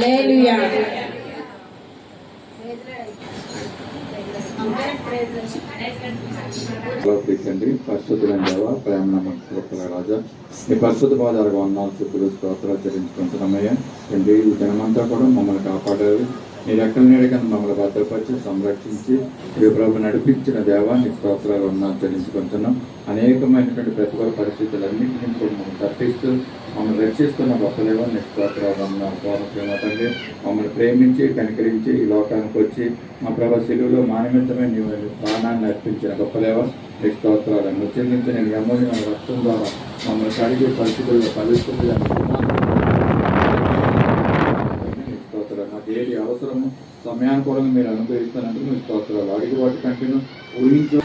హల్లెలూయా. తండ్రి పరిశుద్ధులైన దేవ, ప్రేమ నమ్మకం రాజా, ఈ పరిశుద్ధ పాదాలకు వందనాలు స్తుతులు స్తోత్రాలు చెల్లించుకుంటున్నామయ్యా. తండ్రి ఈ జనమంతా కూడా మమ్మల్ని కాపాడాలి, నీ రెక్కల నీడగా మమ్మల్ని భద్రపరిచి సంరక్షించి ఈ ప్రభు నడిపించిన దేవాన్ని స్తోత్రాలు వందనాలు చెల్లించుకుంటున్నాం. అనేకమైనటువంటి ప్రతికూల పరిస్థితులన్నింటినీ కూడా మమ్మల్ని తప్పిస్తూ మమ్మల్ని రక్షిస్తున్న గొప్ప దేవాన్ని స్తోత్రాలు వందనాలు. ప్రేమ తండ్రి మమ్మల్ని ప్రేమించి కనికరించి ఈ లోకానికి వచ్చి మా ప్రభు శిలువలో మానవంతమైన నీ ప్రాణాన్ని అర్పించిన గొప్ప దేవ నీ స్తోత్రాలను చెల్లించిన నీ అమూల్యమైన రక్తం ద్వారా మమ్మల్ని కడిగే పరిస్థితుల్లో కలుస్తుంది. నాకు ఏది అవసరము సమయానుకూలంగా మీరు అనుభవిస్తున్నందుకు మీ స్తోత్రాలు. అడిగి వాటి కంటిన్యూ ఊహించు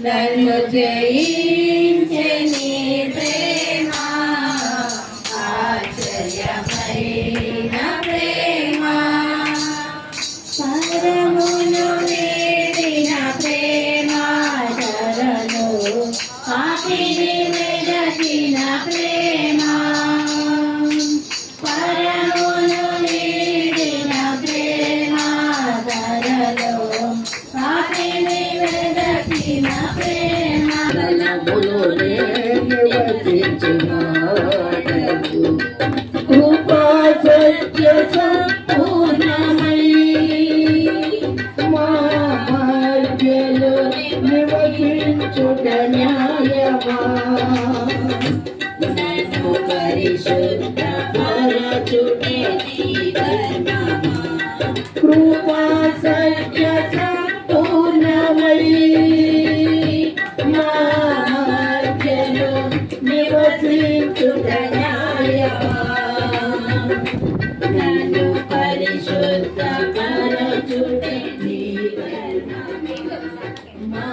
నన్ను జయించే నీ ప్రేమ, ఆశ్చర్యమైన ప్రేమ, పరమును వీడిన ప్రేమ, ధరను పాపిని వెదకిన ప్రేమ, పరమును వీడిన ప్రేమ, ధరలో పాపిని వెదకిన ప్రేమ, బలములు కృపా సత్య సంపూర్ణమై మా మధ్యలో నివసించుట న్యాయమా, నన్ను పరిశుద్ధ పరచుటే నీ ధర్మమా, కృపా సత్య సంపూర్ణమై మా మధ్యలో నివసించుట న్యాయమా, నన్ను పరిశుద్ధ పరచుటే నీ ధర్మమా.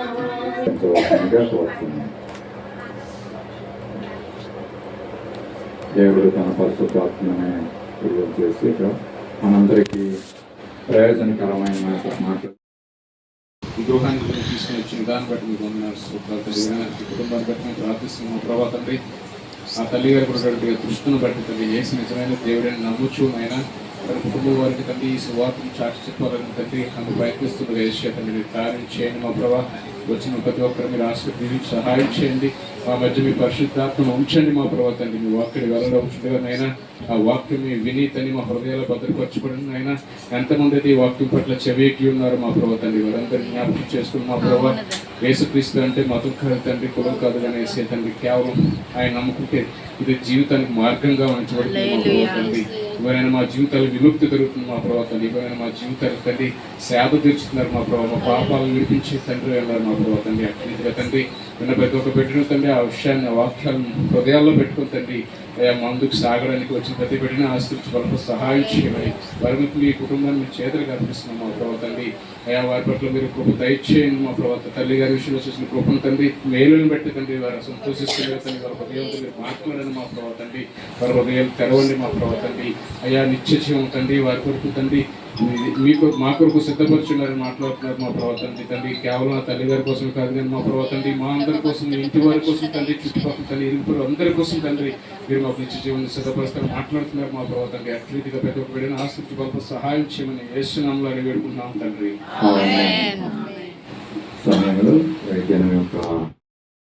దేవుడు తన పరిశుద్ధాత్మని చేసి మనందరికీ ప్రయోజనకరమైన మాటలు ఈ గృహానికి తీసుకుని వచ్చిన దాన్ని బట్టి మీకు కుటుంబాన్ని బట్టి మేము ప్రార్థిస్తున్నాము. ప్రభావ తండ్రి ఆ తల్లి గారు కూడా దృష్టిని బట్టి తండ్రి చేసి నిజమైన దేవుడిని నమ్ముచు అయినా తన కుటుంబం వారికి తండ్రి ఈ సువార్తను చాటి చెప్పాలని తండ్రి అందుకు ప్రయత్నిస్తున్న వేసే తండ్రి మీరు కార్యం చేయండి. మా ప్రభావ వచ్చిన ప్రతి ఒక్కరు మీరు ఆశీర్వదించి సహాయం చేయండి. మా మధ్య మీ పరిశుద్ధాత్మను ఉంచండి. మా ప్రభావ తండ్రి మీ వాక్యం వెళ్ళలో ఉంచుడుగానైనా ఆ వాక్యం మీ వినీతని మా హృదయాలు భద్రపరచుకోవడం అయినా ఎంతమంది అయితే ఈ వాక్యం పట్ల చెవికి ఉన్నారు మా ప్రభావ తండ్రి వారందరినీ జ్ఞాపకం చేసుకుని మా ప్రభావ యేసుక్రీస్తు అంటే మతం కాదు తండ్రి, కులం కాదు కానీ వేసే తండ్రి కేవలం ఆయన నమ్ముకుంటే ఇది జీవితానికి మార్గంగా ఉంచబడుతుంది మా ప్రభావ తండ్రి. ఇవరైనా మా జీవితాలు విముక్తి దొరుకుతుంది మా ప్రభావ తండ్రి. ఇవరైనా మా జీవితాలు తండ్రి సేవ తీర్చుతున్నారు మా ప్రభావ, మా పాపాలను విడిపించే తండ్రి అన్నారు మా ప్రభావ తండ్రి. అట్లా తండ్రి నిన్న ప్రతి ఒక్క పెట్టిన తండ్రి ఆ విషయాన్ని ఆ వాక్యాలను హృదయాల్లో పెట్టుకుని తండ్రి ముందుకు సాగడానికి వచ్చిన ప్రతి బిడ్డని ఆశ్రయించి వాళ్ళకు సహాయం చేయమని వారి ఈ కుటుంబాన్ని మీ చేతులకు అర్పిస్తున్నాం మా ప్రభావ తండ్రి. అయా వారి పట్ల మీరు కృప దయచేయండి మా ప్రభావ. తల్లి గారి విషయంలో చేసిన కృపను తండ్రి మేలుని బట్టి తండ్రి వారు సంతోషిస్తున్నారు తండ్రి. వారి హృదయంతో మీరు మాట్లాడండి మా ప్రభావ తండ్రి. వారి హృదయాలు తెరవండి మా ప్రభావ తండ్రి. అయా నిత్య జీవం తండ్రి వారి కొరకు తండ్రి మీకు మా కొరకు సిద్ధపరుచున్నారని మాట్లాడుతున్నారు మా ప్రభావ తండ్రి. తండ్రి కేవలం ఆ తల్లి గారి కోసం కాదు కానీ మా ప్రభావ తండ్రి మా అందరి కోసం, మీ ఇంటి వారి కోసం తండ్రి, చుట్టుపక్కల తండ్రి ఇరుగు అందరి కోసం తండ్రి మీరు మాకు నిత్య జీవనం సిద్ధపరుస్తారు మాట్లాడుతున్నారు మా ప్రభావ తండ్రి. అట్లీతిగా ప్రతి ఒక్క బిడ్డను ఆసక్తి వాళ్ళకు సహాయం చేయమని యేసునామములో అడిగి వేడుకుంటున్నాం తండ్రి.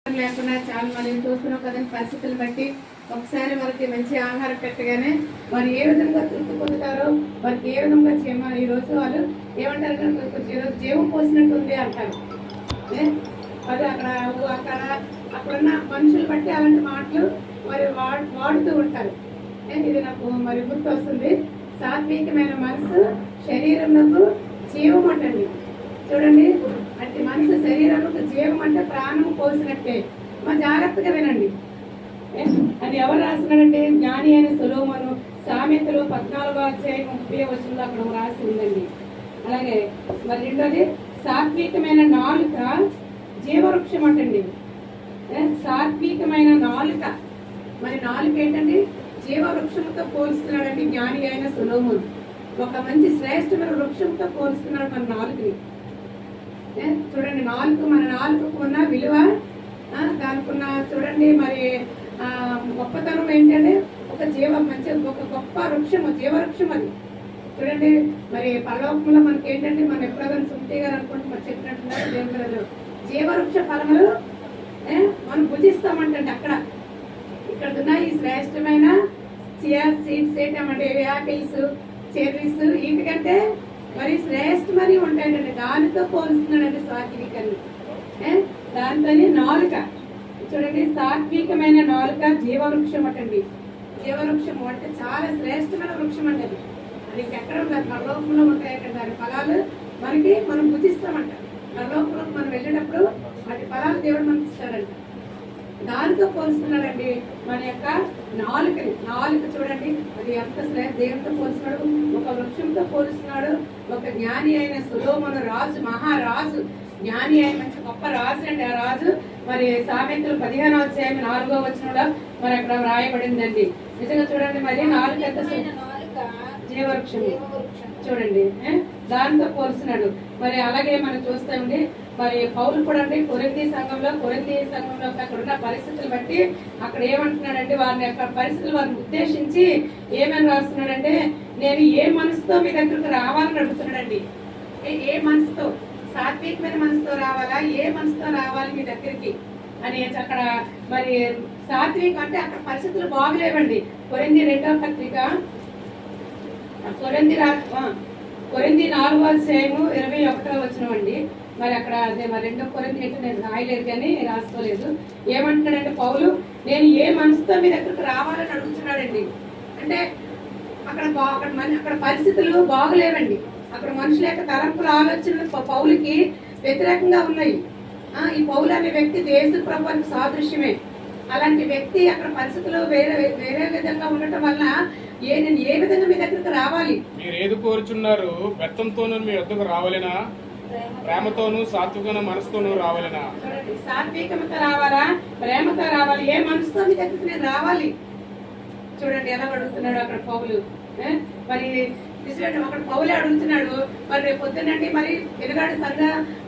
లేకుండా చాలా మనం చూస్తున్నాం కదండి పరిస్థితులు బట్టి. ఒకసారి మనకి మంచి ఆహారం పెట్టగానే మరి ఏ విధంగా తృప్తి పొందుతారో, వారికి ఏ విధంగా చేయమని ఈరోజు వాళ్ళు ఏమంటారు కనుక ఈరోజు జీవం పోసినట్టు ఉంది అంటారు. అది అక్కడున్న మనుషులు బట్టి అలాంటి మాటలు మరి వాడుతూ ఉంటారు. ఇది నాకు మరి గుర్తు వస్తుంది. సాత్వికమైన మనసు శరీరమునకు జీవం అంటండి. చూడండి, అంటే మనసు శరీరముకు జీవం అంటే ప్రాణము పోసినట్టే. మా జాగ్రత్తగా వినండి. అది ఎవరు రాస్తున్నాడంటే జ్ఞాని అయిన సొలొమోను. సామెతలు 14:30 అక్కడ రాసి ఉందండి. అలాగే మరి రెండోది సాత్వికమైన నాలుక జీవవృక్షం అంటండి. సాత్వికమైన నాలుక, మరి నాలుక ఏంటండి? జీవవృక్షంతో పోలుస్తున్నాడండి జ్ఞాని అయిన సొలొమోను. ఒక మంచి శ్రేష్టమైన వృక్షంతో పోలుస్తున్నాడు మన నాలుకని. చూడండి, మన నాలుకకు ఉన్న విలువ, దానికి ఉన్న చూడండి మరి గొప్పతనం ఏంటంటే ఒక గొప్ప వృక్షము, జీవవృక్షం అది. చూడండి మరి పరలోకంలో మనకి ఏంటంటే మనం ఎప్పుడైనా సుమతి గారు అనుకుంటే మరి చెప్పినట్టున్నారు దేవుడు జీవవృక్ష ఫలములు మనం భుజిస్తామంటే అక్కడ ఇక్కడ ఉన్న ఈ శ్రేష్టమైన చియా సీడ్స్ ఏంటంటే యాపిల్స్, చెర్రీస్, వీటికంటే మరి శ్రేష్టమని ఉంటాయండి. దానితో పోలుస్తున్నాడండి సాత్వికని. దాంతోనే నాలుక చూడండి, సాత్వికమైన నాలుక జీవవృక్షం అటండి. జీవవృక్షం అంటే చాలా శ్రేష్టమైన వృక్షం అండి. అది ఎక్కడ ఉండదు, పరలోకంలో ఉంటాయంటే దాని ఫలాలు మనం భుజిస్తామంట. పరలోకంలోకి మనం వెళ్ళేటప్పుడు వాటి ఫలాలు దేవుడు మనకి ఇస్తాడంట. దానితో పోలుస్తున్నాడండి మన యొక్క నాలుకని. నాలుక చూడండి, అది ఎంత దేవుడితో పోలుస్తున్నాడు, ఒక వృక్షంతో పోలుస్తున్నాడు. ఒక జ్ఞాని అయిన సొలొమోను రాజు, మహారాజు, జ్ఞాని అయిన మంచి గొప్ప రాజు అండి. ఆ రాజు మరి సామెతలు 15:4 మరి అక్కడ రాయబడిందండి. నిజంగా చూడండి, మరి నాలుక ఎంత జీవవృక్షం చూడండి, దాంతో పోలుస్తున్నాడు. మరి అలాగే మనం చూస్తామండి మరి పౌలు కూడా అండి కొరింథీ సంఘంలో అక్కడ ఉన్న పరిస్థితులు బట్టి అక్కడ ఏమంటున్నాడంటే వారిని అక్కడ పరిస్థితులు వారిని ఉద్దేశించి ఏమని రాస్తున్నాడంటే, నేను ఏ మనసుతో మీ దగ్గరకు రావాలని అడుగుతున్నాడండి. ఏ మనసుతో, సాత్వికమైన మనసుతో రావాలా, ఏ మనసుతో రావాలి మీ దగ్గరికి అని అక్కడ మరి సాత్విక అంటే అక్కడ పరిస్థితులు బాగులేవండి. కొరింథీ 2వ పత్రిక, కొరింథీ 4:21 అండి. మరి అక్కడ అదే మరి 2 కొరింథీ అయితే నేను రాయలేదు కానీ రాసుకోలేదు. ఏమంటున్నాడంటే పౌలు, నేను ఏ మనసుతో మీ దగ్గరకు రావాలని అడుగుతున్నాడండి. అంటే అక్కడ పరిస్థితులు బాగులేవండి. అక్కడ మనుషుల యొక్క తలంపుల ఆలోచనలు పౌలుకి వ్యతిరేకంగా ఉన్నాయి. ఈ పౌలు అనే వ్యక్తి యేసు ప్రభువుకి సాదృశ్యమే. అలాంటి వ్యక్తి అక్కడ పరిస్థితులు వేరే విధంగా ఉండటం వల్ల నేను ఏ విధంగా మీ దగ్గరకు రావాలి, మీరు ఏది కోరుచున్నారు, బెత్తంతోనూ మీ వద్దకు రావాలనా, ప్రేమతోనూ సాత్వికమైన మనసుతోనూ రావాలనా? సాత్వికమతో రావాలా, ప్రేమతో రావాలి, ఏ మనసుతో మీ దగ్గరికి నేను రావాలి? చూడండి ఎలా అడుగుతున్నాడు అక్కడ పౌలు. మరి అక్కడ పౌలే అడుగుతున్నాడు. మరి రేపు పొద్దునండి మరి వెలుగాడు సంఘ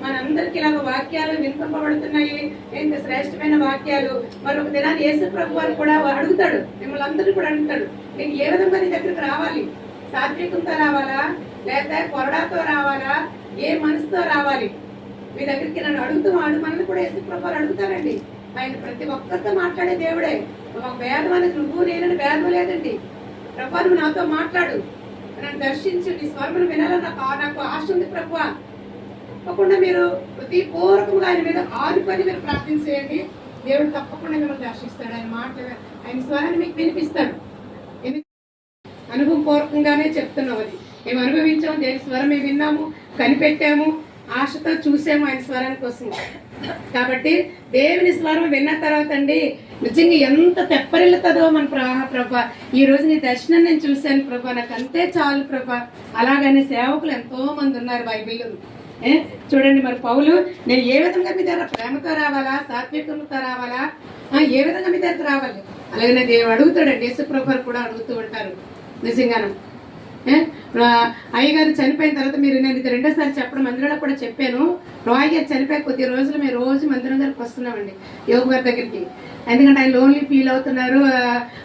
మనందరికి ఇలాగ వాక్యాలు వినిపింపబడుతున్నాయి, ఎంత శ్రేష్టమైన వాక్యాలు. మరి ఒక దినాన్ని యేసు ప్రభు వారు కూడా అడుగుతాడు, మిమ్మల్ని అందరినీ కూడా అడుగుతాడు, నేను ఏ విధంగా నీ దగ్గరికి రావాలి? సాత్వికంతో రావాలా, లేదా కొరడాతో రావాలా, ఏ మనసుతో రావాలి మీ దగ్గరికి? నన్ను అడుగుతున్నాడు. మనల్ని కూడా యేసు ప్రభు వారు అడుగుతారండి. ఆయన ప్రతి ఒక్కరితో మాట్లాడే దేవుడే. ఒక భేదం అనేది నువ్వు నేను భేదం లేదండి. ప్రభు నువ్వు నాతో మాట్లాడు, నన్ను దర్శించు, నీ స్వరమును వినాలని నాకు ఆశ ఉంది ప్రభు. తప్పకుండా మీరు హృదయపూర్వకంగా ఆయన మీద ఆనుకొని మీరు ప్రార్థించేయండి. దేవుడు తప్పకుండా మిమ్మల్ని దర్శిస్తాడు. ఆయన మాటలు, ఆయన స్వరాన్ని మీకు వినిపిస్తాడు. అనుభవపూర్వకంగానే చెప్తున్నాం. అది మేము అనుభవించాము, దేని స్వరం మేము విన్నాము, కనిపెట్టాము, ఆశతో చూసాము ఆయన స్వరాని కోసం. కాబట్టి దేవుని స్వరం విన్న తర్వాత అండి నిజంగా ఎంత తెప్పరిల్లుతుందో మన ప్రభా, ఈ రోజు నీ దర్శనం నేను చూశాను ప్రభా, నాకు అంతే చాలు ప్రభా. అలాగనే సేవకులు ఎంతో మంది ఉన్నారు బైబిల్లో. చూడండి మరి పౌలు, నేను ఏ విధంగా మీ దగ్గర ప్రేమతో రావాలా, సాత్వికంతో రావాలా, ఏ విధంగా మీ దగ్గర రావాలి? అలాగే దేవుడు అడుగుతాడండి. యేసు ప్రభు కూడా అడుగుతూ ఉంటారు నిజంగాను. అయ్యగారు చనిపోయిన తర్వాత నేను ఇది 2వ సారి చెప్పడం మందిరంలో కూడా చెప్పాను. రాయ్ గారు చనిపోయి కొద్ది రోజులు మేము రోజు మందిరం దగ్గరికి వస్తున్నామండి, యోగ గారి దగ్గరికి. ఎందుకంటే ఆయన లోన్లీ ఫీల్ అవుతున్నారు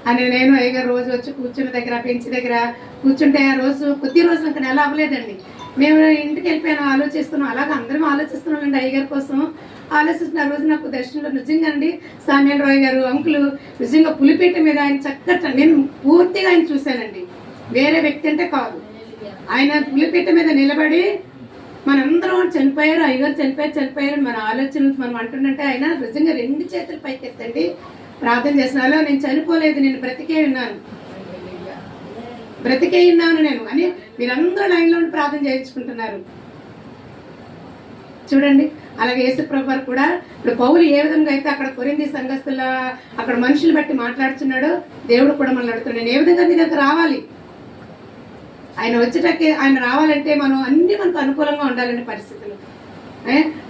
అని నేను అయ్యగారు రోజు వచ్చి కూర్చున్న దగ్గర, బెంచ్ దగ్గర కూర్చుంటే ఆ రోజు కొద్ది రోజులు ఇంకా నెల అవ్వలేదండి. మేము ఇంటికి వెళ్ళిపోయాను, ఆలోచిస్తున్నాం. అలాగే అందరం ఆలోచిస్తున్నామండి అయ్యగారి కోసం. ఆలోచిస్తున్న రోజు నాకు దర్శనంలో నిజంగా అండి సామ్యాల్ రాయ్ గారు అంకులు నిజంగా పులిపేట మీద ఆయన చక్కగా నేను పూర్తిగా ఆయన చూశానండి. వేరే వ్యక్తి అంటే కాదు, ఆయన పులిపేట మీద నిలబడి మనందరం చనిపోయారు, అయ్యగారు చనిపోయారు మన ఆలోచనలు మనం అంటుందంటే ఆయన నిజంగా 2 చేతులు పైకెత్తండి ప్రార్థన చేస్తున్నాలో, నేను చనిపోలేదు, నేను బ్రతికే ఉన్నాను నేను అని మీరందరూ లైన్లో ప్రార్థన చేయించుకుంటున్నారు. చూడండి అలాగే యేసుప్రభు వారు కూడా ఇప్పుడు పౌలు ఏ విధంగా అయితే అక్కడ కొరింథీ సంఘస్థుల అక్కడ మనుషులు బట్టి మాట్లాడుతున్నాడో దేవుడు కూడా మనల్ని అడుగుతున్నాడు, నేను ఏ విధంగా నీ దగ్గర రావాలి, ఆయన వచ్చేటಕ್ಕೆ ఆయన రావాలంటే మనం అన్ని మనకు అనుకూలంగా ఉండాలనే పరిస్థితులు.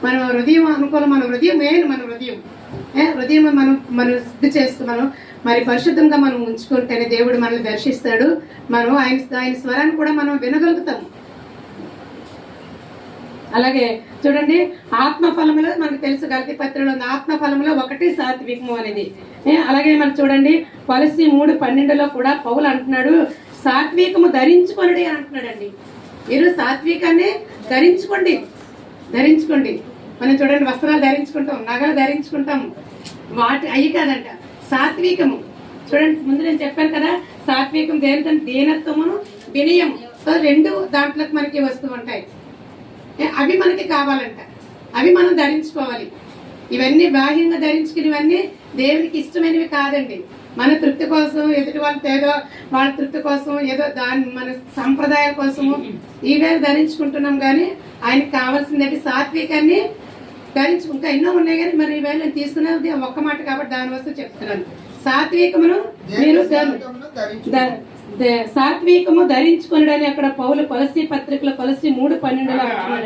మన హృదయం అనుకూలం, మన హృదయం మెయిన్, మన హృదయం మనం శుద్ధి చేస్తూ మనం మరి పరిశుద్ధంగా మనం ఉంచుకుంటేనే దేవుడు మనల్ని దర్శిస్తాడు. మనం ఆయన స్వరాన్ని కూడా మనం వినగలుగుతాము. అలాగే చూడండి, ఆత్మఫలములో మనకు తెలుసు గలతీ పత్రికలో ఉంది, ఆత్మఫలంలో ఒకటి సాత్వికము అనేది. అలాగే మనం చూడండి కొలస్సీ 3:12 కూడా పౌలు అంటున్నాడు, సాత్వికము ధరించుకొనుడి అంటున్నాడండి. మీరు సాత్వికాన్ని ధరించుకోండి. మనం చూడండి వస్త్రాలు ధరించుకుంటాం, నగలు ధరించుకుంటాం, వాటి అయ్యి కాదంట సాత్వికము. చూడండి ముందు నేను చెప్పాను కదా, సాత్వికం దేనికంటే దీనత్వమును వినయము, సో 2 దాంట్లోకి మనకి వస్తూ ఉంటాయి. అవి మనకి కావాలంట, అవి మనం ధరించుకోవాలి. ఇవన్నీ బాహ్యంగా ధరించుకునేవన్నీ దేవునికి ఇష్టమైనవి కాదండి. మన తృప్తి కోసం, ఎదుటి వాళ్ళతో ఏదో వాళ్ళ తృప్తి కోసం, ఏదో మన సంప్రదాయాల కోసము ఇవే ధరించుకుంటున్నాం. కానీ ఆయనకి కావాల్సిందంటే సాత్వికాన్ని ఇంకా ఎన్నో ఉన్నాయి. కానీ మరి ఈవేళ నేను తీసుకునేది ఒక్క మాట కాబట్టి దాని వస్తూ చెప్తున్నాను. సాత్వికమును మీరు సాత్వికము ధరించుకున్నాడని అక్కడ పౌలు కొలస్సీ పత్రికలో కొలస్సీ 3:12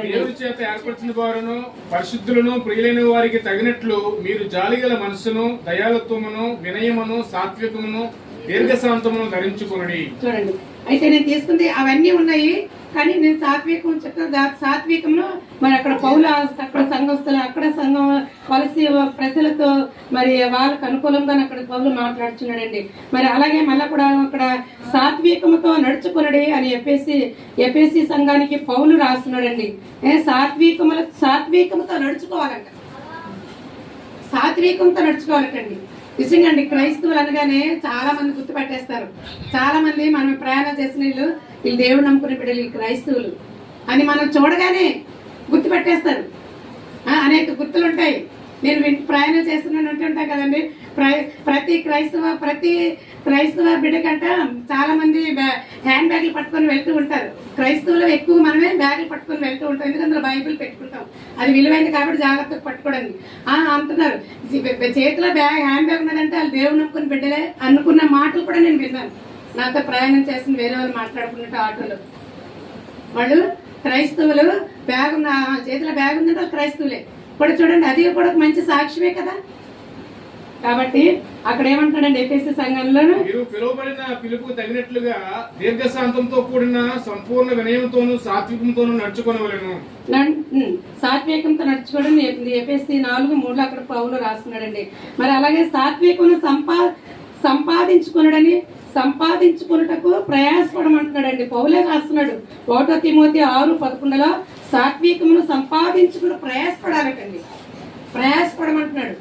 దేవుని చేత ఏర్పరిచిన వారును పరిశుద్ధులను ప్రియులైన వారికి తగినట్లు మీరు జాలిగల మనసును, దయాలత్వమును, వినయమును, సాత్వికమును, దీర్ఘశాంతమును ధరించుకునుడి. చూడండి, అయితే నేను తీసుకుంది అవన్నీ ఉన్నాయి. కానీ నేను సాత్వికం చెప్తాను. సాత్వికంలో మరి అక్కడ పౌలు అక్కడ సంఘస్థులు, అక్కడ సంఘం కొలస్సీ ప్రజలతో మరి వాళ్ళకు అనుకూలంగా అక్కడ పౌలు మాట్లాడుతున్నాడండి. మరి అలాగే మళ్ళీ కూడా అక్కడ సాత్వికముతో నడుచుకునడి అని ఎఫెసీ సంఘానికి పౌలు రాస్తున్నాడండి. సాత్వికముతో నడుచుకోవాలంట, సాత్వికంతో నడుచుకోవాలంటండి. నిజంగా అండి, క్రైస్తవులు అనగానే చాలా మంది గుర్తుపట్టేస్తారు. చాలా మంది మనం ప్రయాణం చేసిన వీళ్ళు దేవుడు నమ్ముకునే బిడ్డలు, వీళ్ళు క్రైస్తవులు అని మనం చూడగానే గుర్తుపెట్టేస్తారు. అనేక గుర్తులు ఉంటాయి. నేను ప్రయాణం చేస్తున్నాను అంటుంటాం కదండి. ప్రతి క్రైస్తవ బిడ్డకంట చాలా మంది హ్యాండ్ బ్యాగ్లు పట్టుకొని వెళ్తూ ఉంటారు. క్రైస్తవులు ఎక్కువ మనమే బ్యాగులు పట్టుకొని వెళ్తూ ఉంటాం, ఎందుకంటే బైబిల్ పెట్టుకుంటాం, అది విలువైంది కాబట్టి జాగ్రత్తగా పట్టుకోవడానికి అంటున్నారు. చేతిలో హ్యాండ్ బ్యాగ్ ఉన్నదంటే వాళ్ళు దేవుడు నమ్ముకుని బిడ్డలే అనుకున్న మాటలు కూడా నేను విన్నాను. నాతో ప్రయాణం చేసిన వేరే వాళ్ళు మాట్లాడుకున్నట్టు ఆటోలో వాళ్ళు క్రైస్తవులు బ్యాగ్ ఉన్న చేతిలో బ్యాగ్ ఉందంటే వాళ్ళు క్రైస్తవులే కూడా. చూడండి, అది కూడా మంచి సాక్ష్యమే కదా. కాబట్టి అక్కడ ఏమంటాడండి ఎఫెసీ సంఘంలోను, మీరు పిలువబడిన పిలుపుకు తగినట్లుగా దీర్ఘశాంతంతో కూడిన సంపూర్ణ వినయంతోను సాత్వికంతోను నడుచుకోవలను. సాత్వికంతో నడుచుకోవడం ఎఫెసీ 4:3 అక్కడ పౌలు రాస్తున్నాడండి. మరి అలాగే సాత్వికమును సంపాదించుకున్నటకు ప్రయాసపడమంటున్నాడండి. పౌలే రాస్తున్నాడు 1 తిమోతి 6:11 సాత్వికమును సంపాదించుకుని ప్రయాసపడాలటండి. ప్రయాసపడమంటున్నాడు,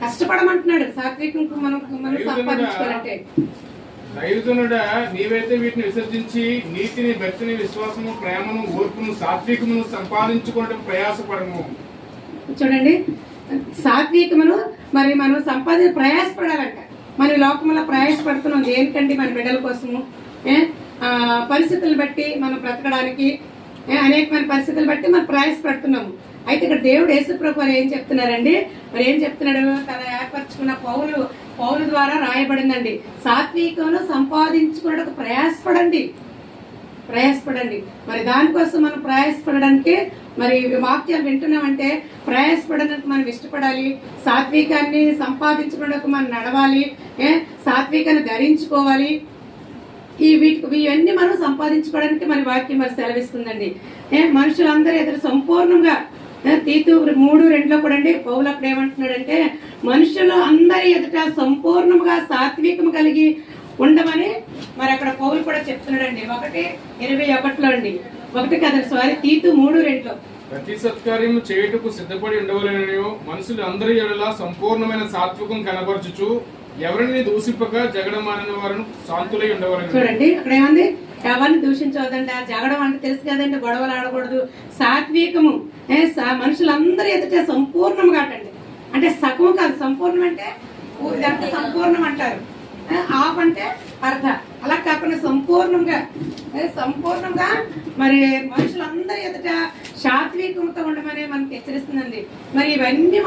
కష్టపడమంటున్నాడు. సాత్వికం మనం సంపాదించుకోవాలంటే నైరుతునుడా, నీవైతే వీటిని విసర్జించి నీతిని, భక్తిని, విశ్వాసము, ప్రేమను, ఓర్పును, సాత్వికమును సంపాదించుకోవడం ప్రయాసపడము. చూడండి, సాత్వికమును మరి మనం ప్రయాసపడాలంట. మన లోకంలో ప్రయాసపడుతున్నాం దేనికండి? మన బిడ్డల కోసము, పరిస్థితులను బట్టి మనం బ్రతకడానికి అనేకమైన పరిస్థితులు బట్టి మనం ప్రయాసపడుతున్నాము. అయితే ఇక్కడ దేవుడు యేసుప్రభు ఏం చెప్తున్నారండి? మరి ఏం చెప్తున్నాడు? తన ఏర్పరచుకున్న పౌలు ద్వారా రాయబడిందండి, సాత్వికమును సంపాదించుకోవడానికి ప్రయాసపడండి. మరి దానికోసం మనం ప్రయాసపడడానికి మరి వాక్యాలు వింటున్నామంటే ప్రయాసపడడానికి మనం ఇష్టపడాలి. సాత్వికాన్ని సంపాదించుకోవడానికి మనం నడవాలి, సాత్వికాన్ని ధరించుకోవాలి. ఇవన్నీ మనం సంపాదించుకోవడానికి మరి వాక్యం మరి సెలవిస్తుందండి. మనుషులందరూ ఎదురు సంపూర్ణంగా తీతు 3:2 కూడా అండి పౌలు అక్కడ ఏమంటున్నాడంటే, మనుషులు అందరి ఎదుట సంపూర్ణంగా సాత్వికము కలిగి ఉండమని మరి అక్కడ పౌలు కూడా చెప్తున్నాడండి. 1:21 అండి, 1 కదండి సారీ, తీతు 3:2 ప్రతి సత్కార్యము చేయుటకు సిద్ధపడి ఉండవలెననియు మనుషులు అందరి ఎడల సంపూర్ణమైన సాత్వికం కనబరచుచు ఎవరిని దూషింపక జగడం మారిన వారిని శాంతులై ఉండవలని. చూడండి అక్కడ ఏమంది, ఎవరిని దూషించవద్దండి. ఆ జగడం అంటే తెలుసు కదండి, గొడవలు ఆడకూడదు. సాత్వికము మనుషులందరూ ఎదుట సంపూర్ణంగా అంటండి, అంటే సగం కాదు, సంపూర్ణం అంటే ఇదంతా సంపూర్ణం అంటారు, ఆఫ్ అంటే అర్ధ, అలా కాకుండా సంపూర్ణంగా సంపూర్ణంగా మరి మనుషులందరి ఎదుట సాత్వికంతో ఉండమని మనకి హెచ్చరిస్తుందండి. మరి ఇవన్నీ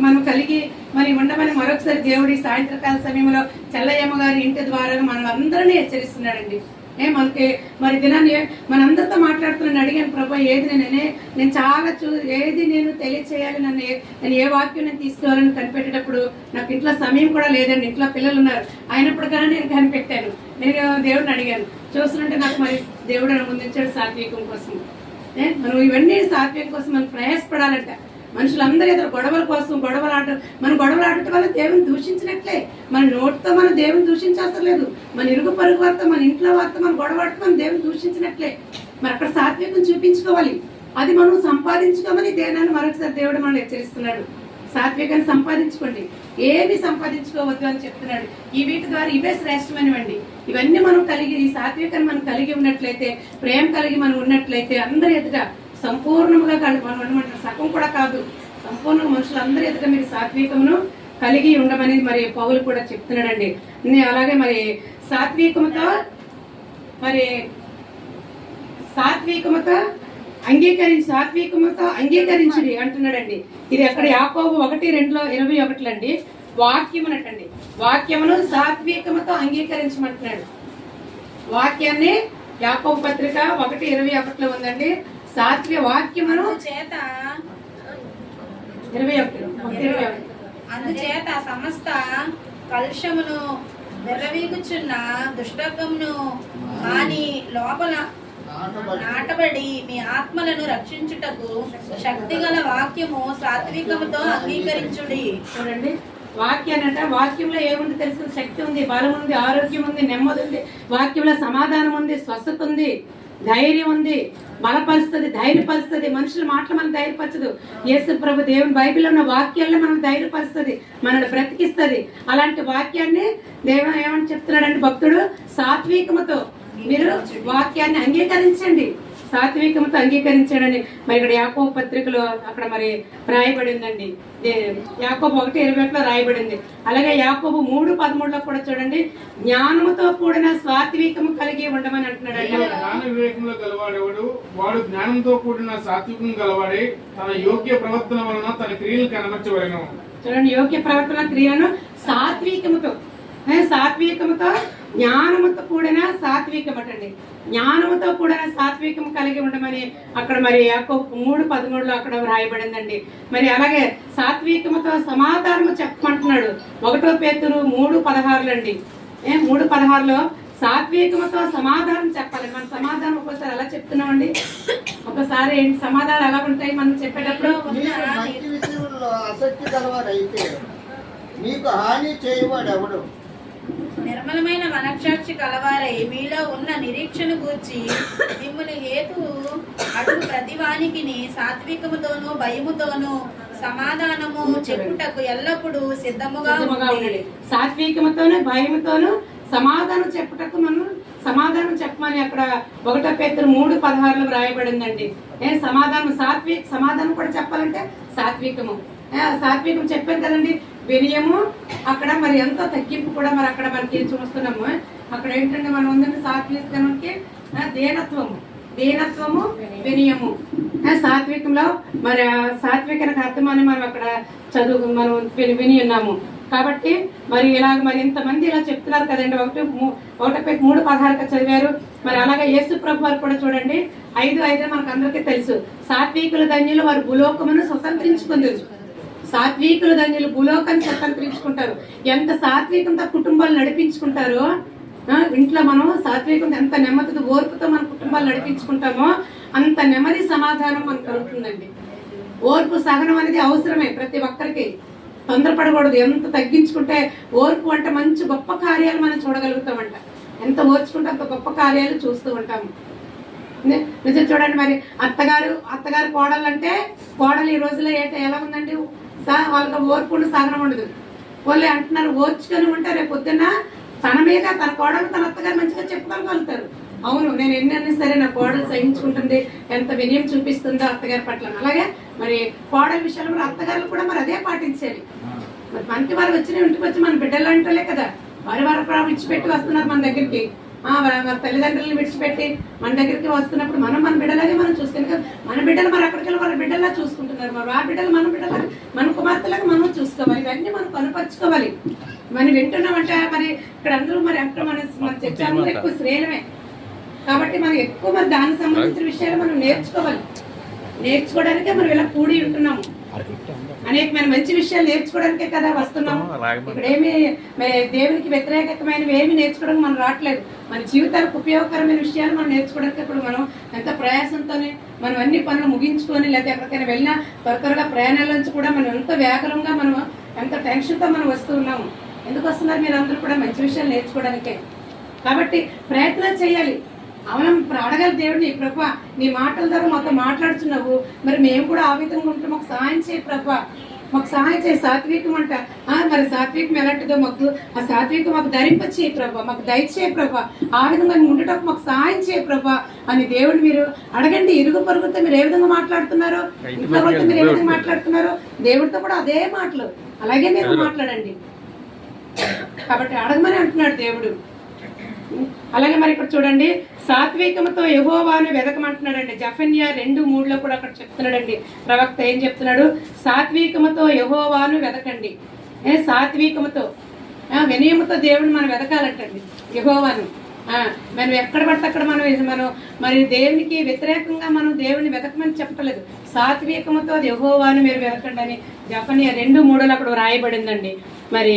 మనం కలిగి మరి ఉండమని మరొకసారి దేవుడి సాయంత్రకాల సమయంలో చెల్లయ్యమ్మ గారి ఇంటి ద్వారా మనం అందరినీ హెచ్చరిస్తున్నాడండి. మనకి మరి దినాన్ని మనందరితో మాట్లాడుతున్నాను. అడిగాను, ప్రభా ఏది నేను చాలా ఏది నేను తెలియచేయాలి, నేను ఏ వాక్యం నేను తీసుకోవాలని కనిపెట్టేటప్పుడు నాకు ఇంట్లో సమయం కూడా లేదండి, ఇంట్లో పిల్లలు ఉన్నారు, అయినప్పటికైనా నేను కనిపెట్టాను. నేను దేవుడిని అడిగాను. చూస్తుంటే నాకు మరి దేవుడు ముందుంచాడు సాత్వికం కోసం. మనం ఇవన్నీ సాత్వికం కోసం మనం ప్రయాసపడాలంట. మనుషులందరూ ఎదురు గొడవల కోసం మనం గొడవలాడటం వల్ల దేవుని దూషించినట్లే. మన నోటితో మనం దేవుని దూషించవసరం లేదు. మన ఇరుగు పరుగు వారితో, మన ఇంట్లో వారితో మనం గొడవలాడితే మనం దేవుని దూషించినట్లే. మరి అక్కడ సాత్వికం చూపించుకోవాలి. అది మనం సంపాదించుకోమని దేనాన్ని మరొకసారి దేవుడు మనం హెచ్చరిస్తున్నాడు. సాత్వికాన్ని సంపాదించుకోండి, ఏమి సంపాదించుకోవద్దు అని చెప్తున్నాడు. ఈ వీటి ద్వారా ఇవే శ్రేష్టమైనవండి. ఇవన్నీ మనం కలిగి, ఈ సాత్వికాన్ని మనం కలిగి ఉన్నట్లయితే, ప్రేమ కలిగి మనం ఉన్నట్లయితే అందరి ఎదుట సంపూర్ణంగా మనం ఉండమంటారు. సగం కూడా కాదు, సంపూర్ణంగా మనుషులందరి ఎదుట మీరు సాత్వికమును కలిగి ఉండమని మరి పౌలు కూడా చెప్తున్నాడండి. అలాగే మరి సాత్వికముతో అంగీకరించుడి అంటున్నాడండి. ఇది అక్కడ యాకోబు 1:2-21 అండి. వాక్యమునటండి, వాక్యమును సాత్వికముతో అంగీకరించమంటున్నాడు. వాక్యాన్ని యాకోబు పత్రిక 1:21 ఉందండి. వాక్యమును చేత 21 అందుచేత సమస్త కలుషమును వెర్రవీగుచున్న దుష్టకమును మాని లోపల నాటబడి మీ ఆత్మలను రక్షించుటకు శక్తిగల వాక్యము సాత్వికముతో అంగీకరించుడి. చూడండి, వాక్యానంట, వాక్యంలో ఏముంది తెలుసు? శక్తి ఉంది, బలం ఉంది, ఆరోగ్యం ఉంది, నెమ్మది ఉంది. వాక్యంలో సమాధానం ఉంది, స్వస్థత ఉంది, ధైర్యం ఉంది, బలపరుస్తుంది, ధైర్యపరుస్తుంది. మనుషుల మాటలు మనం ధైర్యపరచదు. యేసు ప్రభు దేవుని బైబిల్లో ఉన్న వాక్యాలను మనం ధైర్యపరుస్తుంది, మనల్ని బ్రతికిస్తుంది. అలాంటి వాక్యాన్ని దేవుడు ఏమని చెప్తున్నాడంటే, భక్తుడు సాత్వికముతో మీరు వాక్యాన్ని అంగీకరించండి, సాత్వికంతో అంగీకరించాడని మరి ఇక్కడ యాకోబు పత్రికలో అక్కడ మరి రాయబడిందండి. యాకోబు 1:21 రాయబడింది. అలాగే యాకోబు 3:13 కూడా చూడండి, జ్ఞానముతో కూడిన సాత్వికము కలిగి ఉండమని అంటున్నాడు. జ్ఞాన వివేకంలో గలవాడేవాడు వాడు జ్ఞానంతో కూడిన సాత్వికం గలవాడే తన యోగ్య ప్రవర్తన వలన తన క్రియలు కనబరచవలెను. చూడండి, యోగ్య ప్రవర్తన క్రియను సాత్వికముతో జ్ఞానముతో కూడిన సాత్వికం అటండి. జ్ఞానముతో కూడిన సాత్వికం కలిగి ఉండమని అక్కడ మరి యాకోబు 3:13 అక్కడ రాయబడిందండి. మరి అలాగే సాత్వికముతో సమాధానము చెప్పమంటున్నాడు. 1 పేతురు 3:16 అండి. 3:16 సాత్వికముతో సమాధానం చెప్పాలి. మన సమాధానం ఒకసారి ఎలా చెప్తున్నామండి? ఒకసారి సమాధానం ఎలా ఉంటాయి మనం చెప్పేటప్పుడు? ఆసక్తి గలవారైతే మీకు హాని చేయవాడు ఎవడు? నిర్మలమైన మనక్షాక్షి కలవారై మీలో ఉన్న నిరీక్షణ గూర్చి మిమ్మల్ని హేతు అడుగు ప్రతివానికి సాత్వికముతోను భయముతోను సమాధానము చెప్పుటకు ఎల్లప్పుడూ సిద్ధముగా ఉండండి. సాత్వికముతోను భయముతోను సమాధానం చెప్పుటకు మనం సమాధానం చెప్పమని అక్కడ 1 పేతురు 3:16 రాయబడిందండి. సమాధానం కూడా చెప్పాలంటే సాత్వికము చెప్పాను కదండి. వినయము, అక్కడ మరి ఎంతో తగ్గింపు కూడా మరి అక్కడ మనకి చూస్తున్నాము. అక్కడ ఏంటంటే మనం ఉందండి సాత్వికానికి దీనత్వము వినయము. సాత్వికంలో మరి సాత్వికానికి అర్థమని మనం అక్కడ మనం విని ఉన్నాము. కాబట్టి మరి ఇలాగ మరి ఇంతమంది ఇలా చెప్తున్నారు కదండి. 1:3-16 చదివారు. మరి అలాగే యేసు ప్రభు వారు కూడా చూడండి 5:5 మనకు అందరికీ తెలుసు. సాత్వికుల ధన్యులు వారు భూలోకమును స్వతంత్రించుకుంటారు. సాత్వికులు ధన్యులు భూలోకాన్ని స్వతంత్రించుకుంటారు. ఎంత సాత్వికంతో కుటుంబాలు నడిపించుకుంటారో, ఇంట్లో మనం సాత్వికంతో ఎంత నెమ్మదితో ఓర్పుతో మన కుటుంబాలు నడిపించుకుంటామో అంత నెమ్మది సమాధానం మనకు కలుగుతుందండి. ఓర్పు సహనం అనేది అవసరమే ప్రతి ఒక్కరికి. తొందరపడకూడదు. ఎంత తగ్గించుకుంటే ఓర్పు అంటే మంచి గొప్ప కార్యాలు మనం చూడగలుగుతామంట. ఎంత ఓర్చుకుంటే అంత గొప్ప కార్యాలు చూస్తూ ఉంటాము. నిజం చూడండి, మరి అత్తగారు కోడలు అంటే కోడలు ఈ రోజులో ఎలా ఉందండి? వాళ్ళకి ఓర్పుండు సహనం ఉండదు. వాళ్ళు అంటున్నారు ఓర్చుకొని ఉంటారు. రేపు పొద్దున్న తన మీద తన కోడలు తన అత్తగారు మంచిగా చెప్పుకోగలుగుతారు. అవును, నేను ఎన్ని సరే నా కోడలు సహించుకుంటుంది, ఎంత వినయం చూపిస్తుందో అత్తగారి పట్ల. అలాగే మరి కోడల విషయంలో అత్తగారులు కూడా మరి అదే పాటించాలి. మరి మనకి వారు ఇంటికి వచ్చి మన బిడ్డలు అంటలే కదా, వారి కూడా విడిచిపెట్టి వస్తున్నారు మన దగ్గరికి. మన తల్లిదండ్రులను విడిచిపెట్టి మన దగ్గరికి వస్తున్నప్పుడు మన బిడ్డలాగే మనం చూసుకుని మన బిడ్డలు మరి అక్కడికి వెళ్ళి మన బిడ్డలా చూసుకుంటున్నారు. మరి ఆ బిడ్డలు మన బిడ్డలా మన కుమార్తెలకు మనం చూసుకోవాలి. ఇవన్నీ మనం కనుపరుచుకోవాలి. మనం వింటున్నామంటే మరి ఇక్కడ అందరూ మరి అక్కడ మన చర్చలు ఎక్కువ శ్రేణమే కాబట్టి మనం ఎక్కువ మరి దానికి సంబంధించిన విషయాలు మనం నేర్చుకోవడానికే మనం ఇలా కూడి ఉంటున్నాము. అనేకమైన మంచి విషయాలు నేర్చుకోవడానికే కదా వస్తున్నాము. ఇక్కడ ఏమి దేవునికి వ్యతిరేకమైనవి ఏమి నేర్చుకోవడానికి మనం రావట్లేదు. మన జీవితాలకు ఉపయోగకరమైన విషయాలు మనం నేర్చుకోవడానికి ఇప్పుడు మనం ఎంత ప్రయాసంతోనే మనం అన్ని పనులు ముగించుకొని లేదా ఎక్కడికైనా వెళ్ళినా త్వరగా ప్రయాణాల నుంచి కూడా మనం ఎంత వేగంగా మనం ఎంత టెన్షన్తో మనం వస్తూ ఉన్నాము. ఎందుకు వస్తున్నారు మీరు అందరూ కూడా మంచి విషయాలు నేర్చుకోవడానికే. కాబట్టి ప్రయత్నం చేయాలి. మనం అడగాలి దేవుడిని, ప్రభా నీ మాటల ద్వారా మాతో మాట్లాడుతున్నావు, మరి మేము కూడా ఆ విధంగా ఉంటే మాకు సహాయం చేయి ప్రభా, మాకు సహాయం చేయి. సాత్వికం అంట మరి సాత్వికం ఎలాంటిదో మాకు ఆ సాత్వికం మాకు ధరింపచేయి ప్రభా, మాకు దయచేయి ప్రభా, ఆ విధంగా ఉండటం మాకు సహాయం చేయి ప్రభా అని దేవుడు మీరు అడగండి. ఇరుగు పొరుగుతో మీరు ఏ విధంగా మాట్లాడుతున్నారో, ఇంట్లో వాళ్ళతో మీరు ఏ విధంగా మాట్లాడుతున్నారో దేవుడితో కూడా అదే మాటలు అలాగే మీరు మాట్లాడండి. కాబట్టి అడగమని అంటున్నాడు దేవుడు. అలాగే మరి ఇక్కడ చూడండి, సాత్వికముతో యెహోవాను వెదకమంటున్నాడండి. జెఫన్యా 2:3 కూడా అక్కడ చెప్తున్నాడండి. ప్రవక్త ఏం చెప్తున్నాడు? సాత్వికముతో యెహోవాను వెదకండి. సాత్వికముతో వినయముతో దేవుడిని మనం వెదకాలంటండి యెహోవాను. మనం ఎక్కడ పడితే అక్కడ మనం మరి దేవునికి వ్యతిరేకంగా మనం దేవుని వెతకమని చెప్పలేదు. సాత్వికముతో యెహోవాను మీరు వెతకండి అని జెఫన్యా 2:3 అక్కడ రాయబడిందండి. మరి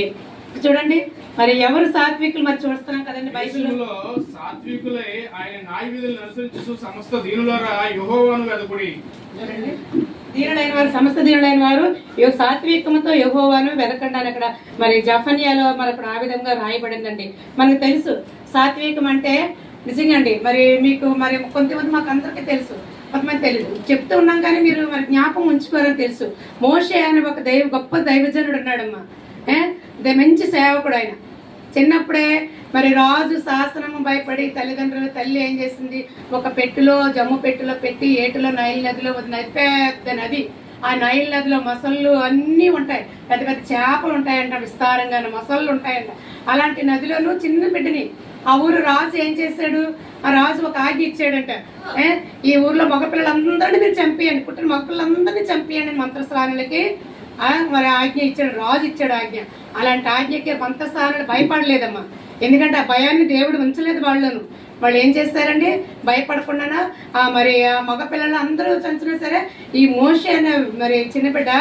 చూడండి, మరి ఎవరు సాత్వికులు మరి చూస్తున్నాం కదండి బైబిల్లో. సాత్వికులై ఆయన న్యాయ విధులను అనుసరించు సమస్త దీనులారా యెహోవాను వెదకుడి. చూడండి, దీనులైన వారు సమస్త దీనులైన వారు సాత్వికముతో యెహోవాను వెదకండి అని అక్కడ మరి జెఫన్యాలో మరి అక్కడ ఆ విధంగా రాయబడిందండి. మనకు తెలుసు సాత్వికం అంటే నిజంగా అండి. మరి మీకు మరి కొంతమంది మాకు అందరికీ తెలుసు, కొంతమంది తెలియదు. చెప్తూ ఉన్నాం కానీ మీరు మరి జ్ఞాపకం ఉంచుకోవాలని తెలుసు. మోషే అని ఒక గొప్ప దైవజనుడు ఉన్నాడమ్మా. మంచి సేవకుడు ఆయన. చిన్నప్పుడే మరి రాజు శాసనము భయపడి తల్లి ఏం చేసింది, ఒక పెట్టెలో జమ్ము పెట్టెలో పెట్టి ఏటులో నైల్ నదిలో వదిలినది. పెద్ద నది. ఆ నైల్ నదిలో మొసళ్ళు అన్నీ ఉంటాయి, పెద్ద పెద్ద చేపలు ఉంటాయంట, విస్తారంగా మొసళ్ళు ఉంటాయంట. అలాంటి నదిలోనూ చిన్న బిడ్డని ఆ ఊరు రాజు ఏం చేశాడు, ఆ రాజు ఒక ఆజ్ఞ ఇచ్చాడంట. ఈ ఊర్లో మగపిల్లలందరినీ మీరు చంపేయండి, పుట్టిన మగపిల్లలందరినీ చంపేయండి మంత్రస్థానులకి మరి ఆజ్ఞ ఇచ్చాడు. రాజు ఇచ్చాడు ఆజ్ఞ. అలాంటి ఆజ్ఞకి మంత్రస్థానాలు భయపడలేదమ్మా. ఎందుకంటే ఆ భయాన్ని దేవుడు ఉంచలేదు వాళ్ళను. వాళ్ళు ఏం చేస్తారండి, భయపడకుండా మరి ఆ మగపిల్లలు అందరూ చంచినా సరే ఈ మోషే అనే మరి చిన్న బిడ్డ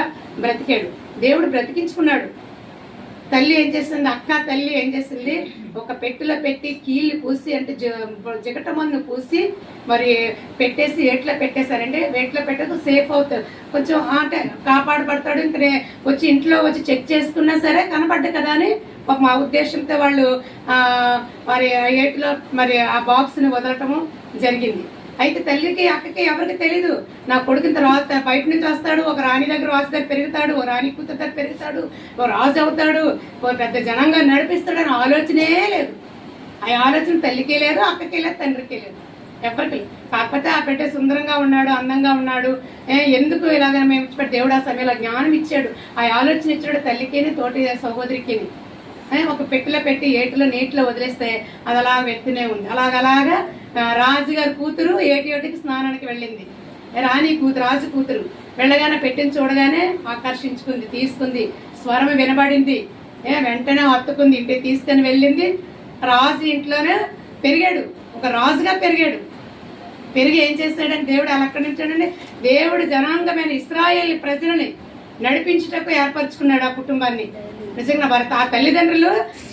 బ్రతికాడు. దేవుడు బ్రతికించుకున్నాడు. తల్లి ఏం చేస్తుంది, అక్క తల్లి ఏం చేసింది, ఒక పెట్టెలో పెట్టి కీళ్ళు పూసి అంటే జిగట మందు పూసి మరి పెట్టేసి ఏట్లో పెట్టేశారంటే వేట్లో పెట్టదు సేఫ్ అవుతాడు, కొంచెం అంటే కాపాడబడతాడు. ఇంకా వచ్చి ఇంట్లో వచ్చి చెక్ చేసుకున్నా సరే కనపడ్డా కదా అని ఒక మా ఉద్దేశంతో వాళ్ళు మరి ఏట్లో మరి ఆ బాక్స్ని వదలటము జరిగింది. అయితే తల్లికి అక్కకి ఎవరికి తెలీదు, నా కొడుకు ఇంత రాజు బయట నుంచి వస్తాడు, ఒక రాణి దగ్గర రాజు దగ్గర పెరుగుతాడు, ఓ రాణి కూతురు దగ్గర పెరుగుతాడు, ఓ రాజు అవుతాడు, ఓ పెద్ద జనంగా నడిపిస్తాడు అని ఆలోచనే లేదు. ఆ ఆలోచన తల్లికి లేదు, అక్కకి లేదు, తండ్రికి లేదు, ఎవరికి. కాకపోతే ఆ పెట్టే సుందరంగా ఉన్నాడు, అందంగా ఉన్నాడు, ఎందుకు ఇలాగ మేము దేవుడు ఆ సమయంలో జ్ఞానం ఇచ్చాడు, ఆ ఆలోచన ఇచ్చాడు తల్లికిని తోటి సహోదరికి. ఒక పెట్టెలో పెట్టి ఏటిలో నీటిలో వదిలేస్తే అది అలా వెళ్తూనే ఉంది. అలాగలాగా రాజుగారి కూతురు ఏటికి స్నానానికి వెళ్ళింది. రాణి కూతురు రాజు కూతురు వెళ్ళగానే పెట్టిన చూడగానే ఆకర్షించుకుంది, తీసుకుంది, స్వరం వినబడింది, వెంటనే హత్తుకుంది, ఇంటికి తీసుకొని వెళ్ళింది. రాజు ఇంట్లోనే పెరిగాడు, ఒక రాజుగా పెరిగాడు. పెరిగి ఏం చేశాడని దేవుడు అలా అక్కడి నుంచాడండి. దేవుడు జనాంగమైన ఇశ్రాయేల్ ప్రజలని నడిపించుటకు ఏర్పరచుకున్నాడు ఆ కుటుంబాన్ని. నిజంగా భర్త ఆ తల్లిదండ్రులు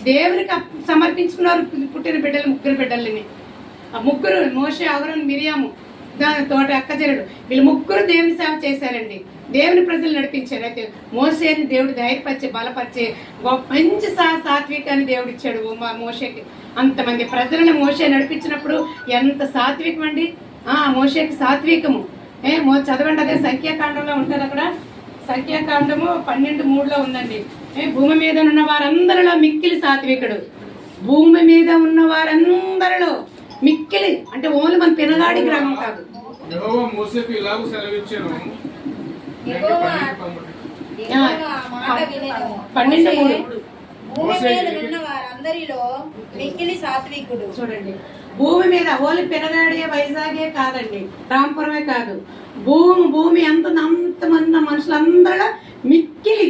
దేవునికి సమర్పించుకున్నారు పుట్టిన బిడ్డలు, ముగ్గురు బిడ్డలని. ఆ ముగ్గురు మోషే, అహరోను, మిరియాము, దాని తోట అక్కచెల్లెడు, వీళ్ళు ముగ్గురు దేవుని సేవ చేశారండి, దేవుని ప్రజలు నడిపించారు. అయితే మోషేని దేవుడు ధైర్యపరిచి బలపరిచి మంచి సాత్వికాన్ని దేవుడు ఇచ్చాడు మోషేకి. అంతమంది ప్రజలను మోషే నడిపించినప్పుడు ఎంత సాత్వికం అండి. మోషేకి సాత్వికము చదవండి, అదే సంఖ్యాకాండంలో ఉంటుంది. అక్కడ సంఖ్యాకాండము 12:3 ఉందండి. భూమి మీద ఉన్న వారందరిలో మిక్కిలి సాత్వికుడు. భూమి మీద ఉన్న వారందరిలో మిక్కిలి అంటే ఓన్లీ మన పినగాడి గ్రామం కాదు. యెహోవా మోషేకు ఇలాగూ సెలవిచ్చెను. 12:3 భూమి మీద ఉన్న వారందరిలో మిక్కిలి సాత్వికుడు. చూడండి, భూమి మీద ఓన్లీ పెనగాడే వైజాగే కాదండి, రాంపురమే కాదు, భూమి అంతమంది మనుషులందరూ మిక్కిలి,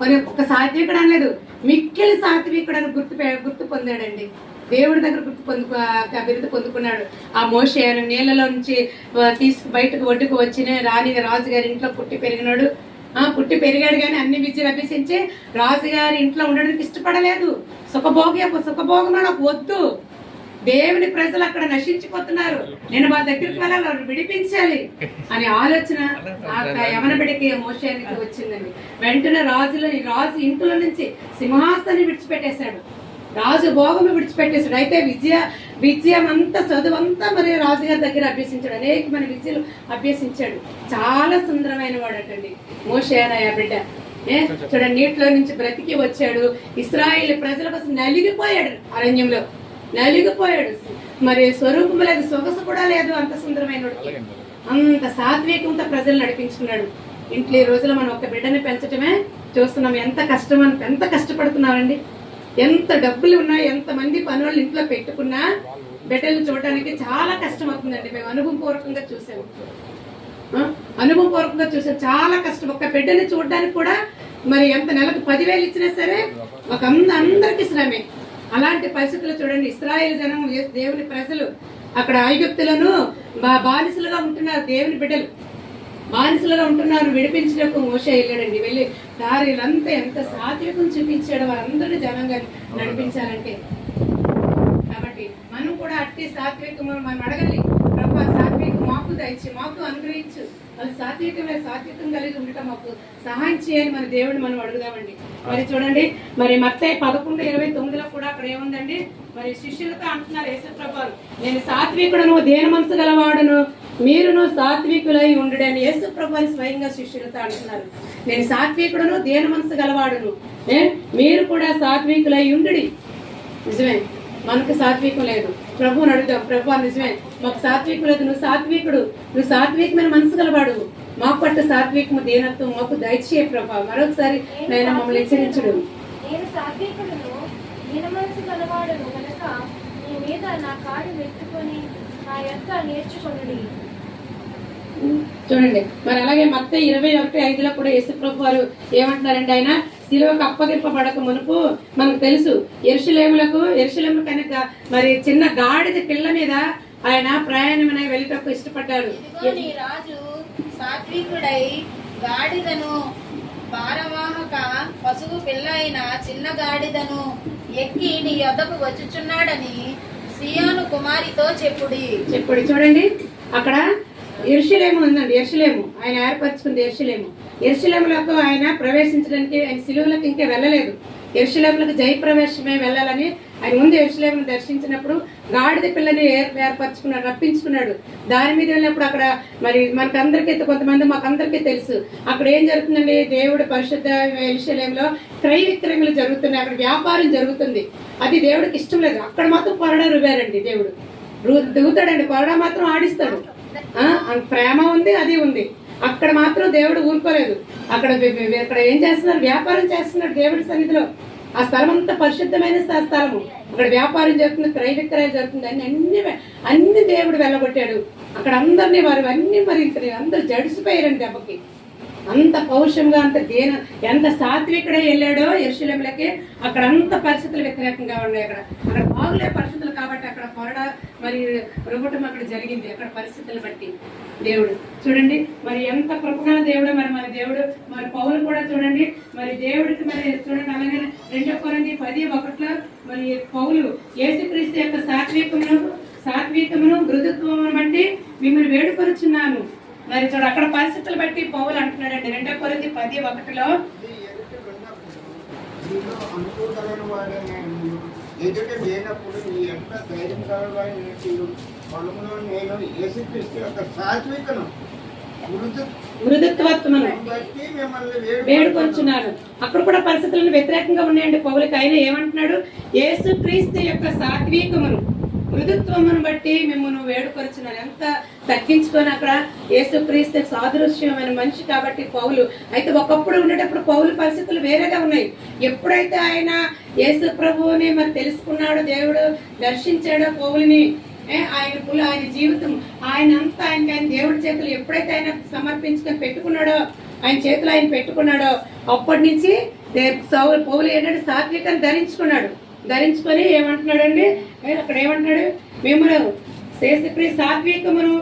మరి ఒక సాత్వికుడు అనలేదు, మిక్కిలి సాత్వికుడు అని గుర్తు పొందాడండి. దేవుడి దగ్గర బిరుదు పొందుకున్నాడు. ఆ మోషే నీళ్ళలో నుంచి బయటకు ఒడ్డుకు వచ్చిన రాజుగారి ఇంట్లో పుట్టి పెరిగాడు కానీ అన్ని విద్యలు అభ్యసించి రాజుగారి ఇంట్లో ఉండడానికి ఇష్టపడలేదు. సుఖభోగం నాకు వద్దు, దేవుని ప్రజలు అక్కడ నశించిపోతున్నారు, నేను మా దగ్గరికి వెళ్ళాలి, వాళ్ళు విడిపించాలి అనే ఆలోచన ఆ యవన బిడ్డకి మోషేకి వచ్చిందండి. వెంటనే రాజు ఇంట్లో నుంచి సింహాసనాన్ని విడిచిపెట్టేశాడు, రాజు భోగము విడిచిపెట్టేశాడు. అయితే విద్యం అంతా చదువంతా మరి రాజుగారి దగ్గర అభ్యసించాడు, అనేకమైన విద్యలు అభ్యసించాడు. చాలా సుందరమైన వాడటండి మోషే అనే బిడ్డ. చూడండి, నీటిలో నుంచి బ్రతికి వచ్చాడు, ఇశ్రాయేలు ప్రజల కోసం నలిగిపోయాడు, అరణ్యంలో నలిగిపోయాడు. మరి స్వరూపం లేదు, సొగసు కూడా లేదు, అంత సుందరమైన అంత సాత్వికంతో ప్రజలు నడిపించుకున్నాడు. ఇంట్లో ఈ రోజులో మనం ఒక బిడ్డని పెంచటమే చూస్తున్నాం, ఎంత కష్టపడుతున్నామండి. ఎంత డబ్బులు ఉన్నా, ఎంతమంది పనులు ఇంట్లో పెట్టుకున్నా బిడ్డలు చూడడానికి చాలా కష్టం అవుతుందండి. మేము అనుభవపూర్వకంగా చూసాము, చాలా కష్టం. ఒక బిడ్డని చూడడానికి కూడా మరి ఎంత నెలకు 10,000 ఇచ్చినా సరే ఒక అందరికి శ్రమే. అలాంటి పరిస్థితులు చూడండి, ఇశ్రాయేలు జనం దేవుని ప్రజలు అక్కడ ఐగుప్తులను బానిసలుగా ఉంటున్నారు, దేవుని బిడ్డలు బానిసలుగా ఉంటున్నారు. విడిపించడానికి మోషే వెళ్ళాడండి, వెళ్ళి దారిలంతా ఎంత సాత్వికం చూపించాడు వారందరినీ జనంగా నడిపించాలంటే. కాబట్టి మనం కూడా అట్టి సాత్వికం మనం అడగాలి, ప్రభు సాత్వికం మాకు దయచి మాకు అనుగ్రహించు, వాళ్ళు సాత్వికం కలిగి ఉండటం మాకు సహాయం చేయాలి మన దేవుడిని మనం అడుగుదామండి. మరి చూడండి, మరి మత్తయి 11:29 కూడా అక్కడ ఏముందండి, మరి శిష్యులతో అంటున్నారు యేసుప్రభు, నేను సాత్వికుడును దేన మనసు గలవాడును, మీరును సాత్వికులై ఉండుడని యేసుప్రభు స్వయంగా శిష్యులతో అంటున్నారు. నేను సాత్వికుడును దేన మనసు గలవాడును, మీరు కూడా సాత్వికులై ఉండుడి. నిజమే, మనకు సాత్వికం లేదు, ప్రభువుని అడుగుతాం, ప్రభు నిజమే మాకు సాత్వికం లేదు, నువ్వు సాత్వికమైన మనసు గలవాడు, మాకు పట్టు సాత్వికము దీనత్వం మాకు దయచేయ ప్రభా. మరొకసారి నేను మమ్మల్ని హెచ్చరించడు. నేను సాత్వికుడును దీన మనసు గలవాడును కనుక నీ మీద నా కాడు వెతుకొని నా యొక్క నేర్చుకొనుడి. చూడండి, మరి అలాగే మత్తయి 21:5 కూడా యేసుప్రభు వారు ఏమంటున్నారండి, ఆయన శిలువకు అప్పగింపబడక మునుపు మనకు తెలుసు యెరూషలేము కనుక మరి చిన్న గాడిద పిల్ల మీద ఆయన ప్రయాణమై వెళ్ళటకు ఇష్టపడ్డాడు. రాజు సాత్వికుడై గాడిదను భారవాహక పశువు పిల్ల అయిన చిన్న గాడిదను ఎక్కి నీ యొద్దకు వచ్చుచున్నాడని సియోను కుమారితో చెప్పుడి. చూడండి, అక్కడ యెరూషలేము ఉందండి, ఆయన ఏర్పరచుకుంది యెరూషలేములకు ఆయన ప్రవేశించడానికి ఆయన శిలువలకు ఇంకా వెళ్ళలేదు, యెరూషలేములకు జయప్రవేశమే వెళ్ళాలని ఆయన ముందు యెరూషలేమును దర్శించినప్పుడు గాడిద పిల్లని ఏర్పరచుకున్నాడు, రప్పించుకున్నాడు. దాని మీద వెళ్ళినప్పుడు అక్కడ మరి మాకందరికీ తెలుసు అక్కడ ఏం జరుగుతుందండి, దేవుడు పరిశుద్ధ యెరూషలేములో క్రయ విక్రయములు జరుగుతున్నాయి, అక్కడ వ్యాపారం జరుగుతుంది. అది దేవుడికి ఇష్టం లేదు. అక్కడ మాత్రం కొరడా రువారండి, దేవుడు దిగుతాడండి, కొరడా మాత్రం ఆడిస్తాడు. ప్రేమ ఉంది, అది ఉంది. అక్కడ మాత్రం దేవుడు ఊరుకోలేదు. అక్కడ ఏం చేస్తున్నారు, వ్యాపారం చేస్తున్నాడు దేవుడి సన్నిధిలో. ఆ స్థలం అంతా పరిశుద్ధమైన స్థలము, అక్కడ వ్యాపారం జరుగుతుంది, క్రయ విక్రయాలు జరుగుతుంది. అన్ని దేవుడు వెళ్ళగొట్టాడు. అక్కడ అందరినీ అన్ని మరి అందరు జడిసిపోయారండి దెబ్బకి. అంత పౌరుషంగా ఎంత సాత్వికుడే వెళ్ళాడో యెరూషలేములకి, అక్కడ అంత పరిస్థితులు వ్యతిరేకంగా ఉన్నాయి. అక్కడ బాగులే పరిస్థితులు కాబట్టి అక్కడ కొరడ మరి రువ్వటం అక్కడ జరిగింది. అక్కడ పరిస్థితులు బట్టి దేవుడు చూడండి మరి ఎంత కృపగల దేవుడు. మన దేవుడు మరి పౌలు కూడా చూడండి, మరి దేవుడికి మరి చూడండి, అలాగే 2 కొరింథీ 10:1 మరి పౌలు యేసుక్రీస్తు యొక్క సాత్వికమును మృదుత్వమును బట్టి మిమ్మల్ని వేడుకొనుచున్నాను. మరి చూడు, అక్కడ పరిస్థితులు బట్టి పౌలు అంటున్నాడండి 2 కొరింథీ 10:1 ఎదుట లేనప్పుడు నీ ఎంత ధైర్యంగా పొలంలో నేను యేసుక్రీస్తు యొక్క సాత్వికను మృదుత్వమును బట్టి మిమ్మల్ని వేడుకొంచున్నారు. అక్కడ కూడా పరిస్థితులను వ్యతిరేకంగా ఉన్నాయండి పౌలుకి. ఆయన ఏమంటున్నాడు, యేసుక్రీస్తు యొక్క సాత్వికమును మృదుత్వమును బట్టి మిమ్మల్ని వేడుకొంచున్నారు. ఎంత తగ్గించుకొని అక్కడ యేసుక్రీస్తు సాదృశ్యమైన మనిషి కాబట్టి పౌలు. అయితే ఒకప్పుడు ఉండేటప్పుడు పౌలు పరిస్థితులు వేరేగా ఉన్నాయి. ఎప్పుడైతే ఆయన యేసు ప్రభువుని మరి తెలుసుకున్నాడో, దేవుడు దర్శించాడో పౌలుని, ఆయన జీవితం ఆయన దేవుడి చేతులు ఎప్పుడైతే ఆయన సమర్పించుకొని పెట్టుకున్నాడో, ఆయన చేతులు ఆయన పెట్టుకున్నాడో, అప్పటి నుంచి పౌలు ఏంటంటే సాత్వికాన్ని ధరించుకొని ఏమంటున్నాడండి అక్కడ ఏమంటున్నాడు, మిమ్మల్ని సాత్వికమును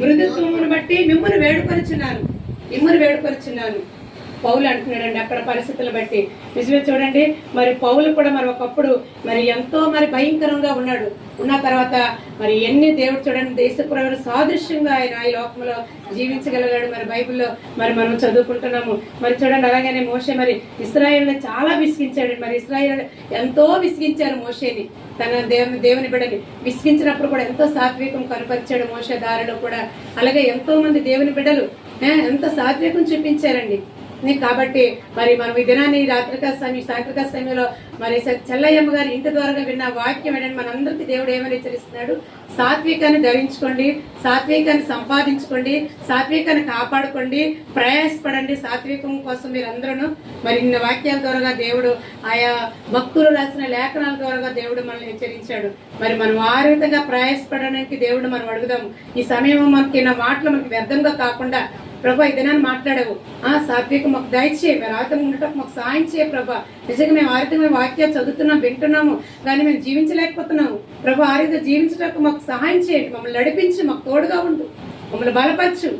మృదుత్వమును బట్టి మిమ్మల్ని వేడుకొనుచున్నాను పౌలు అంటున్నాడండి అక్కడ పరిస్థితులు బట్టి. నిజమే చూడండి, మరి పౌలు కూడా మరి ఒకప్పుడు మరి ఎంతో మరి భయంకరంగా ఉన్న తర్వాత మరి ఎన్ని దేవుడు చూడండి దేశపురమైన సాదృశ్యంగా ఆయన ఈ లోకంలో జీవించగలిగాడు. మరి బైబిల్లో మరి మనం చదువుకుంటున్నాము. మరి చూడండి అలాగనే మోషే మరి ఇశ్రాయేలుని చాలా విసిగించాడు. మరి ఇశ్రాయేలు ఎంతో విసిగించారు మోషేని, తన దేవుని బిడ్డని విసిగించినప్పుడు కూడా ఎంతో సాత్వికం కనపరిచాడు మోషే దారిలో కూడా. అలాగే ఎంతో మంది దేవుని బిడ్డలు ఎంతో సాత్వికం చూపించారండి. కాబట్టి మరి మనం ఈ దినాన్ని సాయంత్రిక సమయంలో మరి చెల్లయ్యమ్మ గారి ఇంటి ద్వారా విన్న వాక్యం ఏంటంటే మనందరికీ దేవుడు ఏమని హెచ్చరిస్తున్నాడు, సాత్వికాన్ని ధరించుకోండి, సాత్వికాన్ని సంపాదించుకోండి, సాత్వికాన్ని కాపాడుకోండి, ప్రయాసపడండి. సాత్వికం కోసం మీరందరూ మరి ఇన్న వాక్యాల ద్వారా దేవుడు ఆయా భక్తులు రాసిన లేఖనాల ద్వారా దేవుడు మనల్ని హెచ్చరించాడు. మరి మనం ఆ విధంగా ప్రయాసపడడానికి దేవుడు మనం అడుగుదాము. ఈ సమయం మనకి నా మాటలు మనకి వ్యర్థంగా కాకుండా, ప్రభా ఈ దినాన్ని మాట్లాడావు, సాత్వికం మాకు దయచేయి, మేము ఆరితంగా ఉండటం మాకు సాయం చేయ ప్రభా. నిజంగా మేము ఆరితంగా వాక్యాలు చదువుతున్నాం, వింటున్నాము, కానీ మేము జీవించలేకపోతున్నాము. ప్రభా ఆరితంగా జీవించడానికి మాకు సహాయం చేయండి, మమ్మల్ని నడిపించి మాకు తోడుగా ఉండు, మమ్మల్ని బలపరచు,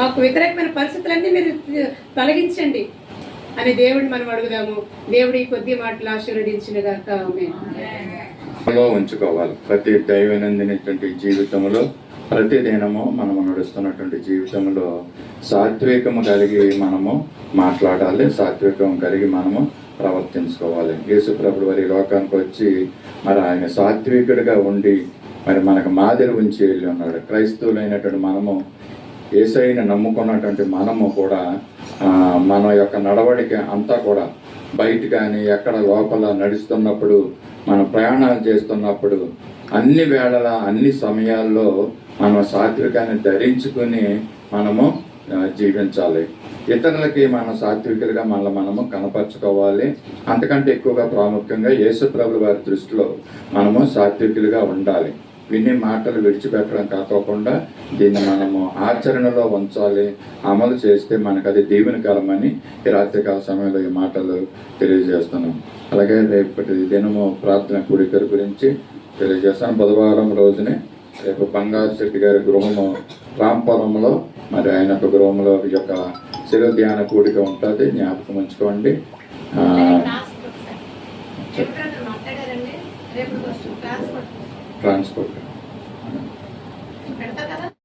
మాకు వ్యతిరేకమైన పరిస్థితులన్నీ మీరు తొలగించండి అని దేవుడిని మనం అడుగుదాము. దేవుడు ఈ కొద్ది మాటలు ఆశీర్వదించిన గాక ఆమేన్. ఉంచుకోవాలి. ప్రతి దైవనందినటువంటి జీవితంలో ప్రతి దినము మనము నడుస్తున్నటువంటి జీవితంలో సాత్వికము కలిగి మనము మాట్లాడాలి, సాత్వికం కలిగి మనము ప్రవర్తించుకోవాలి. యేసు ప్రభువు వారి లోకానికి వచ్చి మరి ఆయన సాత్వికుడిగా ఉండి మరి మనకు మాదిరి ఉంచి వెళ్ళి ఉన్నాడు. క్రైస్తవులైనటువంటి మనము, యేసయ్యను నమ్ముకున్నటువంటి మనము కూడా మన యొక్క నడవడిక అంతా కూడా బయట కానీ ఎక్కడ లోపల నడుస్తున్నప్పుడు, మన ప్రయాణాలు చేస్తున్నప్పుడు అన్ని వేళల అన్ని సమయాల్లో మనం సాత్వికాన్ని ధరించుకుని మనము జీవించాలి. ఇతరులకి మన సాత్వికులుగా మనము కనపరుచుకోవాలి. అంతకంటే ఎక్కువగా ప్రాముఖ్యంగా యేసు ప్రభువు వారి దృష్టిలో మనము సాత్వికులుగా ఉండాలి. విని మాటలు విడిచిపెట్టడం కాకోకుండా దీన్ని మనము ఆచరణలో ఉంచాలి. అమలు చేస్తే మనకు అది దీవెనకరమని ఈ రాత్రికాల సమయంలో ఈ మాటలు తెలియజేస్తున్నాం. అలాగే రేపటి దినము ప్రార్థన కూడిక గురించి తెలియజేస్తాను. బుధవారం రోజునే రేపు బంగారు శెట్టి గారి గృహము రాంపురంలో మరి ఆయన యొక్క గృహంలో ఈ యొక్క శిలువ ధ్యాన కూడిక ఉంటుంది, జ్ఞాపకం ఉంచుకోండి. ట్రాన్స్పోర్ట్